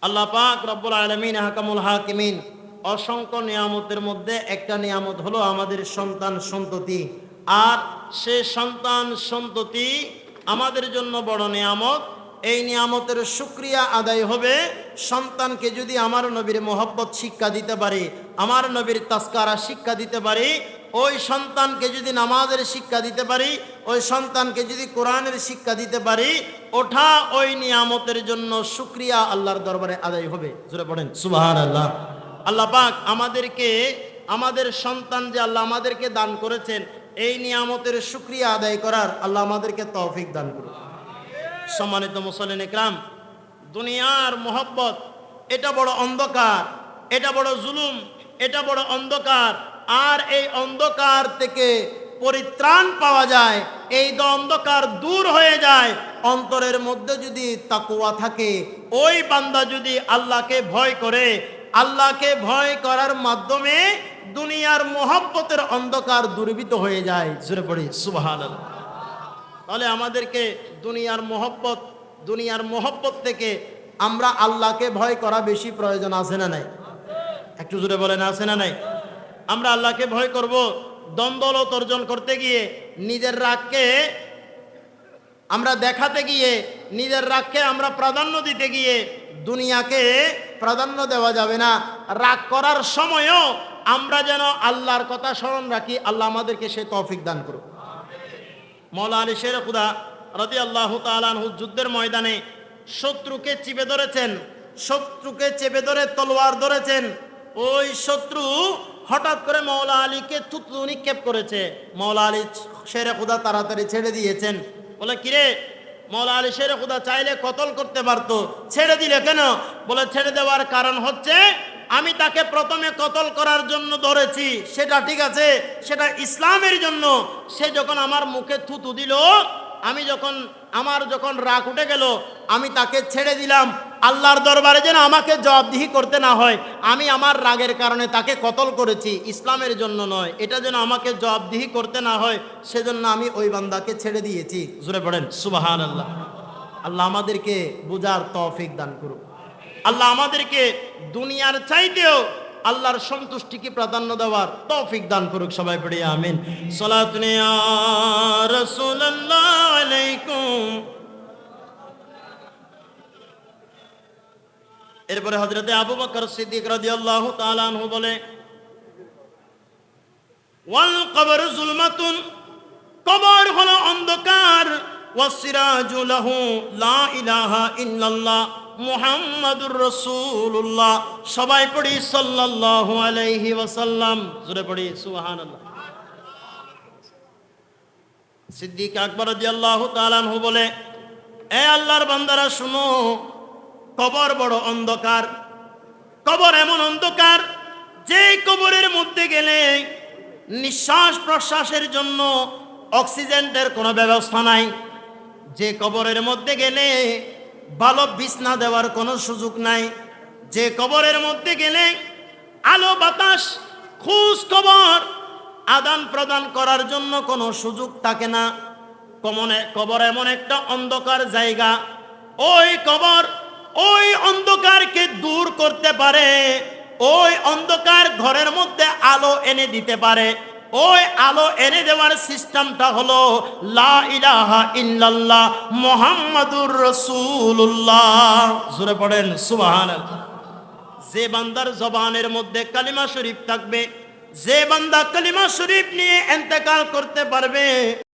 আল্লাহ পাক রব্বুল আলামিন হাকামুল হাকিমিন অসংখ্য নিয়ামতের মধ্যে একটা নিয়ামত হলো আমাদের সন্তান সন্ততি। আর সে সন্তান সন্ততি আমাদের জন্য বড় নিয়ামত। এই নিয়ামতের শুকরিয়া আদায় হবে সন্তানকে যদি আমার নবীর মোহব্বত শিক্ষা দিতে পারি, আমার নবীর তাসকারা শিক্ষা দিতে পারি, ওই সন্তানকে যদি নামাজের শিক্ষা দিতে পারি, ওই সন্তানকে যদি কোরআনের শিক্ষা দিতে পারি, ওঠা ওই নিয়ামতের জন্য শুকরিয়া আল্লাহর দরবারে আদায় হবে। জোরে পড়েন সুবহানাল্লাহ। আল্লাহ পাক আমাদেরকে, আমাদের সন্তান যে আল্লাহ আমাদেরকে দান করেছেন, এই নিয়ামতের শুকরিয়া আদায় করার আল্লাহ আমাদেরকে তৌফিক দান করুন। সম্মানিত মুসলিম ইকরাম, দুনিয়ার মোহব্বত এটা বড় অন্ধকার, এটা বড় জুলুম, এটা বড় অন্ধকার। আর এই অন্ধকার থেকে পরিত্রাণ পাওয়া যায়, এই অন্ধকার দূর হয়ে যায় অন্তরের মধ্যে যদি তাকওয়া থাকে। ওই বান্দা যদি আল্লাহকে ভয় করে, আল্লাহকে ভয় করার মাধ্যমে দুনিয়ার মোহব্বতের অন্ধকার দূরীভূত হয়ে যায়। জোরে পড়ি সুবহানাল্লাহ। তাহলে আমাদেরকে দুনিয়ার মোহব্বত থেকে আমরা আল্লাহকে ভয় করা বেশি প্রয়োজন আছে না নাই? একটু জোরে বলেন, আছে না নাই? আমরা আল্লাহকে ভয় করব দ্বন্দ্বলত অর্জন করতে গিয়ে, নিজের রাগকে আমরা দেখাতে গিয়ে, নিজের রাগকে আমরা প্রাধান্য দিতে গিয়ে দুনিয়াকে প্রাধান্য দেওয়া যাবে না। রাগ করার সময়ও আমরা যেন আল্লাহর কথা স্মরণ রাখি। আল্লাহ আমাদেরকে সে তৌফিক দান করুক। মওলা আলী শের খুদা রাদিয়াল্লাহু তাআলা আনহু যুদ্ধের ময়দানে শত্রুকে চেপে ধরেছেন, শত্রুকে চেপে ধরে তলোয়ার ধরেছেন। ওই শত্রু হঠাৎ করে মওলা আলীকে থুতু নিক্ষেপ করেছে। মওলা আলী শের খুদা তাড়াতাড়ি ছেড়ে দিয়েছেন। বলে কিরে, মওলা আলী শের খুদা চাইলে কতল করতে পারতো, ছেড়ে দিলে কেন? বলে ছেড়ে দেওয়ার কারণ হচ্ছে আমি তাকে প্রথমে কতল করার জন্য ধরেছি, সেটা ঠিক আছে, সেটা ইসলামের জন্য। সে যখন আমার মুখে থুতু দিল, আমার যখন রাগ উঠে গেল, আমি তাকে ছেড়ে দিলাম। আল্লাহর দরবারে যেন আমাকে জবাবদিহি করতে না হয়, আমি আমার রাগের কারণে তাকে কতল করেছি, ইসলামের জন্য নয়, এটা যেন আমাকে জবাবদিহি করতে না হয়, সেজন্য আমি ওই বান্দাকে ছেড়ে দিয়েছি। জোরে পড়েন সুবহানাল্লাহ। আল্লাহ আমাদেরকে বুঝার তৌফিক দান করুন। আল্লাহ আমাদেরকে দুনিয়ার চাইতেও আল্লাহর সন্তুষ্টিকে প্রাধান্য দেওয়ার তৌফিক দান করুক। সবাই পড়ি আমিন। সালাতুন ইয়া রাসূলুল্লাহ আলাইকুম। এরপরে হযরতে আবু বকর সিদ্দিক রাদিয়াল্লাহু তাআলা আনহু বলে, ওয়াল কবর যুলমাতুন, কবর হলো অন্ধকার, ওয়াসিরাজু লাহু লা ইলাহা ইল্লাল্লাহ মুহাম্মাদুর রাসূলুল্লাহ। সবাই পড়ি সাল্লাল্লাহু আলাইহি ওয়াসাল্লাম। জোরে পড়ি সুবহানাল্লাহ। সিদ্দিক আকবর রাদিয়াল্লাহু তাআলা আনহু বলে, এ আল্লাহর বান্দারা শুনো, কবর বড় অন্ধকার। কবর এমন অন্ধকার যে কবরের মধ্যে গেলে নিঃশ্বাস প্রশ্বাসের জন্য অক্সিজেনের কোনো ব্যবস্থা নাই। যে কবরের মধ্যে গেলে ভালো বিছনা দেওয়ার কোনো সুযোগ নাই। যে কবরের মধ্যে গেলে আলো বাতাস খোঁজ খবর আদান প্রদান করার জন্য কোনো সুযোগ থাকে না। কবর এমন একটা অন্ধকার জায়গা, ওই কবর ওই অন্ধকারকে দূর করতে পারে, ওই অন্ধকার ঘরের মধ্যে আলো এনে দিতে পারে। ওই আলো এনে দেওয়ার সিস্টেমটা হলো লা ইলাহা ইল্লাল্লাহ মুহাম্মাদুর রাসূলুল্লাহ। জোরে পড়েন সুবহানাল্লাহ। যে বান্দার জবানের মধ্যে কালিমা শরীফ থাকবে, যে বান্দা কালিমা শরীফ নিয়ে ইন্তেকাল করতে পারবে,